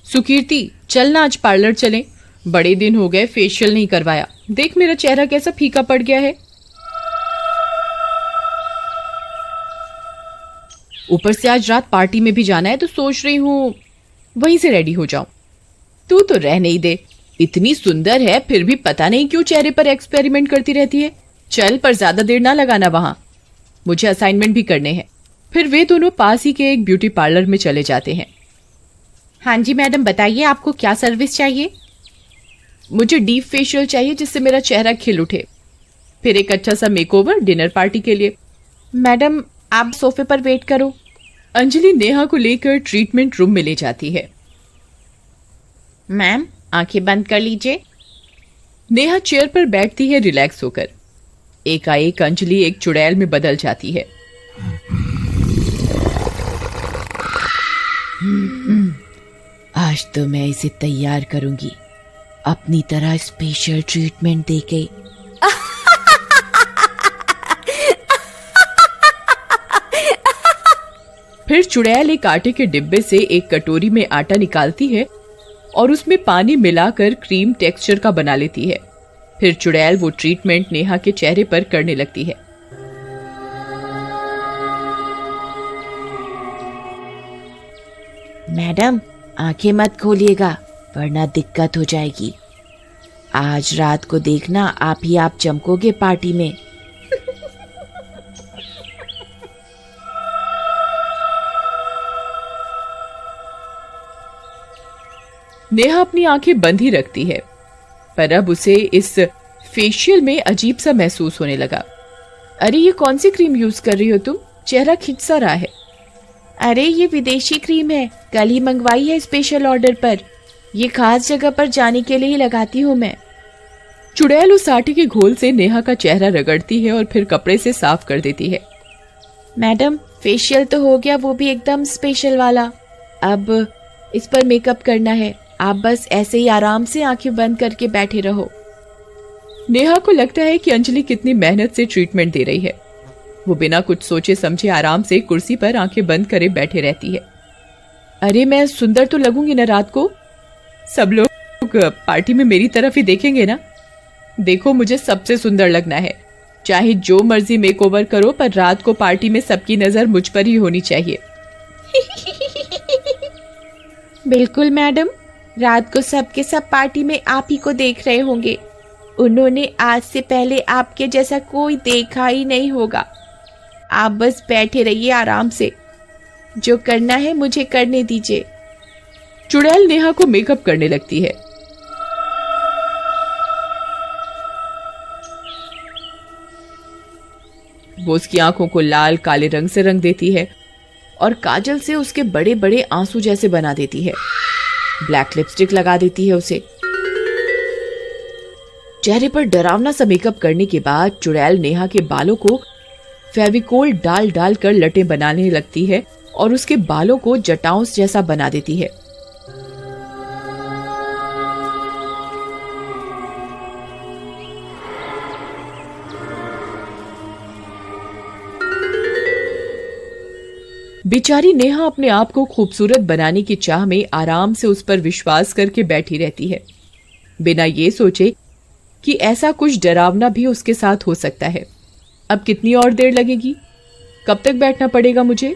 सुकीर्ति, चल ना आज पार्लर चलें। बड़े दिन हो गए फेशियल नहीं करवाया। देख मेरा चेहरा कैसा फीका पड़ गया है। ऊपर से आज रात पार्टी में भी जाना है तो सोच रही हूँ वहीं से रेडी हो जाऊं। तू तो रहने ही दे, इतनी सुंदर है फिर भी पता नहीं क्यों चेहरे पर एक्सपेरिमेंट करती रहती है। चल पर ज्यादा देर ना लगाना वहां, मुझे असाइनमेंट भी करने हैं। फिर वे दोनों पास ही के एक ब्यूटी पार्लर में चले जाते हैं। हाँ जी मैडम, बताइए आपको क्या सर्विस चाहिए। मुझे डीप फेशियल चाहिए जिससे मेरा चेहरा खिल उठे, फिर एक अच्छा सा मेकओवर डिनर पार्टी के लिए। मैडम आप सोफे पर वेट करो। अंजलि नेहा को लेकर ट्रीटमेंट रूम में ले जाती है। मैम आंखें बंद कर लीजिए। नेहा चेयर पर बैठती है रिलैक्स होकर। एकाएक अंजलि एक चुड़ैल में बदल जाती है। आज तो मैं इसे तैयार करूंगी, अपनी तरह स्पेशल ट्रीटमेंट देके। फिर चुड़ैल एक आटे के डिब्बे से एक कटोरी में आटा निकालती है और उसमें पानी मिलाकर क्रीम टेक्सचर का बना लेती है। फिर चुड़ैल वो ट्रीटमेंट नेहा के चेहरे पर करने लगती है। मैडम आंखें मत खोलिएगा वरना दिक्कत हो जाएगी। आज रात को देखना आप चमकोगे पार्टी में। नेहा अपनी आंखें बंद ही रखती है, पर अब उसे इस फेशियल में अजीब सा महसूस होने लगा। अरे ये कौन सी क्रीम यूज कर रही हो तुम, चेहरा खिंच सा रहा है। अरे ये विदेशी क्रीम है, कल ही मंगवाई है स्पेशल ऑर्डर पर। ये खास जगह पर जाने के लिए ही लगाती हूँ मैं। चुड़ैल उस आटे के घोल से नेहा का चेहरा रगड़ती है और फिर कपड़े से साफ कर देती है। मैडम फेशियल तो हो गया, वो भी एकदम स्पेशल वाला। अब इस पर मेकअप करना है, आप बस ऐसे ही आराम से आंखें बंद करके बैठे रहो। नेहा को लगता है कि अंजलि कितनी मेहनत से ट्रीटमेंट दे रही है। वो बिना कुछ सोचे समझे आराम से कुर्सी पर आंखें बंद करे बैठे रहती है। अरे मैं सुंदर तो लगूंगी ना रात को, सब लोग पार्टी में मेरी तरफ ही देखेंगे ना। देखो मुझे सबसे सुंदर लगना है, चाहे जो मर्जी मेकओवर करो पर रात को पार्टी में सबकी नजर मुझ पर ही होनी चाहिए। बिल्कुल मैडम, रात को सबके सब पार्टी में आप ही को देख रहे होंगे। उन्होंने आज से पहले आपके जैसा कोई देखा ही नहीं होगा। आप बस बैठे रहिए आराम से, जो करना है मुझे करने दीजिए। चुड़ैल नेहा को मेकअप करने लगती है। वो उसकी आंखों को लाल काले रंग से रंग देती है और काजल से उसके बड़े बड़े आंसू जैसे बना देती है। ब्लैक लिपस्टिक लगा देती है उसे। चेहरे पर डरावना सा मेकअप करने के बाद चुड़ैल नेहा के बालों को फेविकोल डाल डाल कर लटें बनाने लगती है और उसके बालों को जटाओं जैसा बना देती है। बेचारी नेहा अपने आप को खूबसूरत बनाने की चाह में आराम से उस पर विश्वास करके बैठी रहती है, बिना ये सोचे कि ऐसा कुछ डरावना भी उसके साथ हो सकता है। अब कितनी और देर लगेगी, कब तक बैठना पड़ेगा मुझे?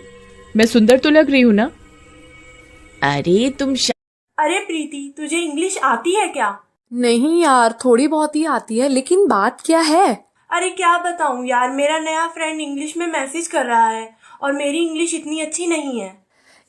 मैं सुंदर तो लग रही हूं ना? अरे तुम अरे प्रीति, तुझे इंग्लिश आती है क्या? नहीं यार, थोड़ी बहुत ही आती है, लेकिन बात क्या है? अरे क्या बताऊं यार, मेरा नया फ्रेंड इंग्लिश में मैसेज कर रहा है और मेरी इंग्लिश इतनी अच्छी नहीं है।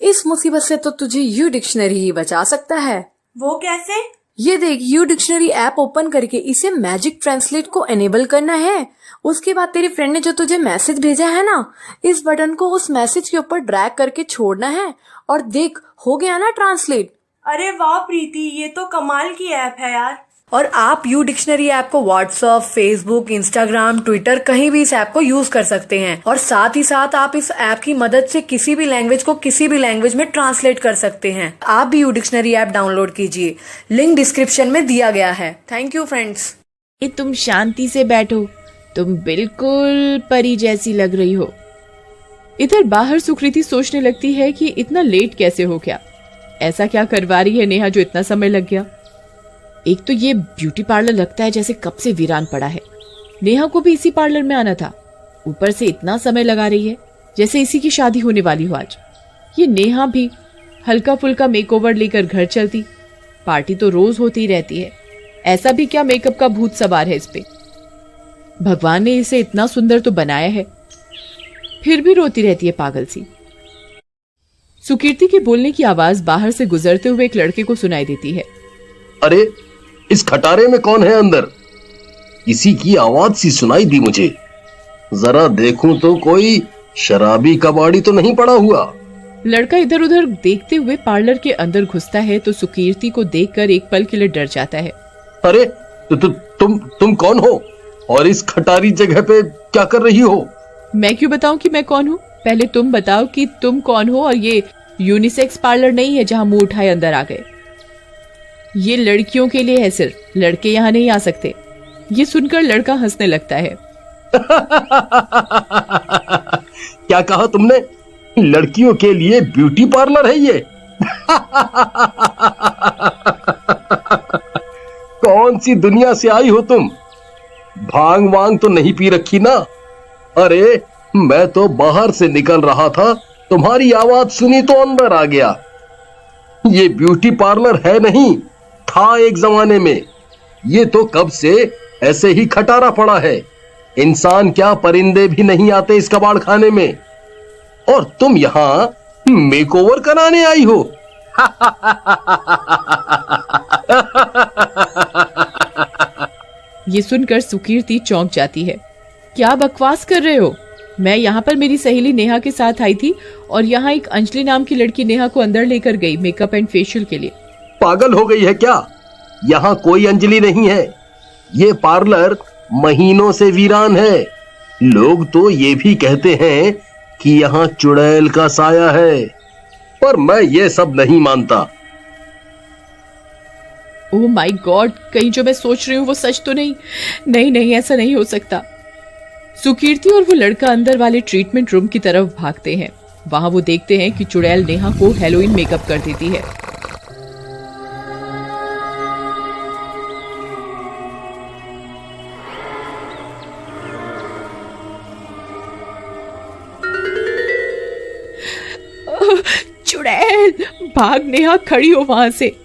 इस मुसीबत से तो तुझे यू डिक्शनरी ही बचा सकता है। वो कैसे? ये देख, यू डिक्शनरी ऐप ओपन करके इसे मैजिक ट्रांसलेट को एनेबल करना है। उसके बाद तेरी फ्रेंड ने जो तुझे मैसेज भेजा है ना, इस बटन को उस मैसेज के ऊपर ड्रैग करके छोड़ना है और देख, हो गया ना ट्रांसलेट। अरे वाह प्रीति, ये तो कमाल की ऐप है यार। और आप यू डिक्शनरी ऐप को व्हाट्सएप, फेसबुक, इंस्टाग्राम, ट्विटर कहीं भी इस ऐप को यूज कर सकते हैं। और साथ ही साथ आप इस ऐप की मदद से किसी भी लैंग्वेज को किसी भी लैंग्वेज में ट्रांसलेट कर सकते हैं। आप भी यू डिक्शनरी ऐप डाउनलोड कीजिए, लिंक डिस्क्रिप्शन में दिया गया है। Thank you friends. तुम शांति से बैठो, तुम बिल्कुल परी जैसी लग रही हो। इधर बाहर सुकृति सोचने लगती है कि इतना लेट कैसे हो गया, ऐसा क्या करवा रही है नेहा जो इतना समय लग गया। एक तो ये ब्यूटी पार्लर लगता है जैसे कब से वीरान पड़ा है। नेहा को भी इसी पार्लर में आना था, ऊपर से इतना समय लगा रही है जैसे इसी की शादी होने वाली हो आज। ये नेहा भी हल्का फुल्का मेकओवर लेकर घर चलती, पार्टी तो रोज होती ही रहती है, ऐसा भी क्या मेकअप का भूत सवार है इस पे। भगवान ने इसे इतना सुंदर तो बनाया है, फिर भी रोती रहती है पागल सी। सुकीर्ति के बोलने की आवाज बाहर से गुजरते हुए एक लड़के को सुनाई देती है। अरे इस खटारे में कौन है अंदर? इसी की आवाज सी सुनाई दी मुझे। जरा देखूं तो कोई शराबी कबाड़ी तो नहीं पड़ा हुआ। लड़का इधर उधर देखते हुए पार्लर के अंदर घुसता है तो सुकीर्ति को देखकर एक पल के लिए डर जाता है। अरे तुम कौन हो और इस खटारी जगह पे क्या कर रही हो? मैं क्यों बताऊं कि मैं कौन हूँ? पहले तुम बताओ कि तुम कौन हो। और ये यूनिसेक्स पार्लर नहीं है जहां मुंह उठाए अंदर आ गए। ये लड़कियों के लिए है, सिर्फ लड़के यहाँ नहीं आ सकते। ये सुनकर लड़का हंसने लगता है। क्या कहा तुमने? लड़कियों के लिए ब्यूटी पार्लर है ये? कौन सी दुनिया से आई हो तुम? भांग वांग तो नहीं पी रखी ना? अरे मैं तो बाहर से निकल रहा था, तुम्हारी आवाज सुनी तो अंदर आ गया। ये ब्यूटी पार्लर है नहीं, था एक जमाने में। ये तो कब से ऐसे ही खटारा पड़ा है। इंसान क्या परिंदे भी नहीं आते इस कबाड़ खाने में। और तुम यहां मेकओवर कराने आई हो? ये सुनकर सुकीर्ति चौंक जाती है। क्या बकवास कर रहे हो? मैं यहाँ पर मेरी सहेली नेहा के साथ आई थी और यहाँ एक अंजलि नाम की लड़की नेहा को अंदर लेकर गई मेकअप एंड फेशियल के लिए। पागल हो गई है क्या? यहाँ कोई अंजलि नहीं है। ये पार्लर महीनों से वीरान है। लोग तो ये भी कहते हैं कि यहाँ चुड़ैल का साया है, पर मैं ये सब नहीं मानता। ओह माय गॉड, कहीं जो मैं सोच रही हूँ वो सच तो नहीं? नहीं, ऐसा नहीं हो सकता। सुकीर्ति और वो लड़का अंदर वाले ट्रीटमेंट रूम की तरफ भागते हैं। वहां वो देखते हैं कि चुड़ैल नेहा को हेलोइन मेकअप कर देती है। चुड़ैल, भाग नेहा, खड़ी हो वहां से।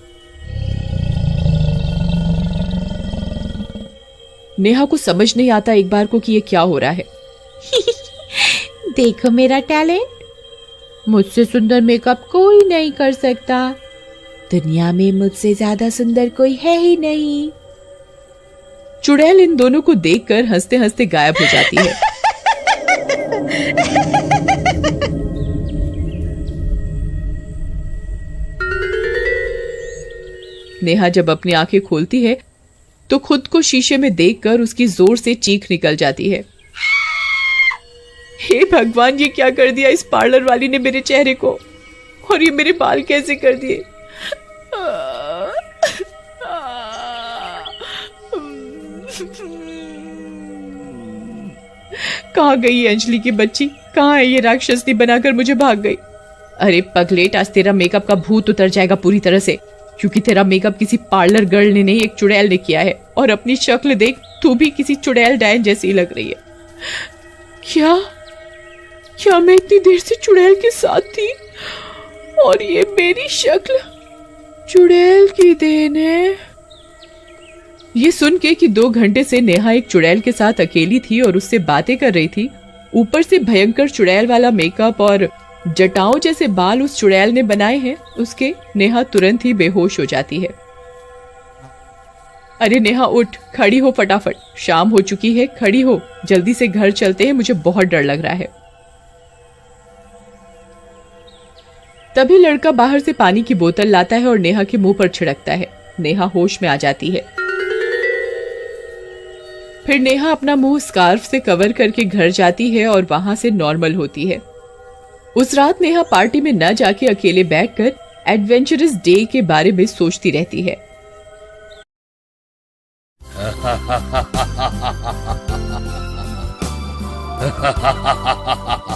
नेहा को समझ नहीं आता एक बार को कि ये क्या हो रहा है। देखो मेरा टैलेंट, मुझसे सुंदर मेकअप कोई नहीं कर सकता। दुनिया में मुझसे ज्यादा सुंदर कोई है ही नहीं। चुड़ैल इन दोनों को देखकर हंसते हंसते गायब हो जाती है। नेहा जब अपनी आंखें खोलती है तो खुद को शीशे में देखकर उसकी जोर से चीख निकल जाती है। हे भगवान, ये क्या कर दिया इस पार्लर वाली ने मेरे चेहरे को, और ये मेरे बाल कैसे कर दिए। कहाँ गई ये अंजलि की बच्ची? कहाँ है ये राक्षसनी बनाकर मुझे भाग गई? अरे पगलेट, आज तेरा मेकअप का भूत उतर जाएगा पूरी तरह से, क्योंकि तेरा मेकअप किसी पार्लर गर्ल ने नहीं, एक चुड़ैल ने किया है। और अपनी शक्ल देख, तू भी किसी चुड़ैल डायन जैसी लग रही है। क्या मैं इतनी देर से चुड़ैल के साथ थी और ये मेरी शक्ल चुड़ैल की देन है? ये सुन के कि 2 घंटे से नेहा एक चुड़ैल के साथ अकेली थी और उससे बातें कर रही थी, ऊपर से भयंकर चुड़ैल वाला मेकअप और जटाओं जैसे बाल उस चुड़ैल ने बनाए हैं, उसके नेहा तुरंत ही बेहोश हो जाती है। अरे नेहा उठ, खड़ी हो फटाफट, शाम हो चुकी है, खड़ी हो, जल्दी से घर चलते हैं, मुझे बहुत डर लग रहा है। तभी लड़का बाहर से पानी की बोतल लाता है और नेहा के मुंह पर छिड़कता है। नेहा होश में आ जाती है। फिर नेहा अपना मुंह स्कार्फ से कवर करके घर जाती है और वहां से नॉर्मल होती है। उस रात नेहा पार्टी में न जाके अकेले बैठकर एडवेंचरस डे के बारे में सोचती रहती है।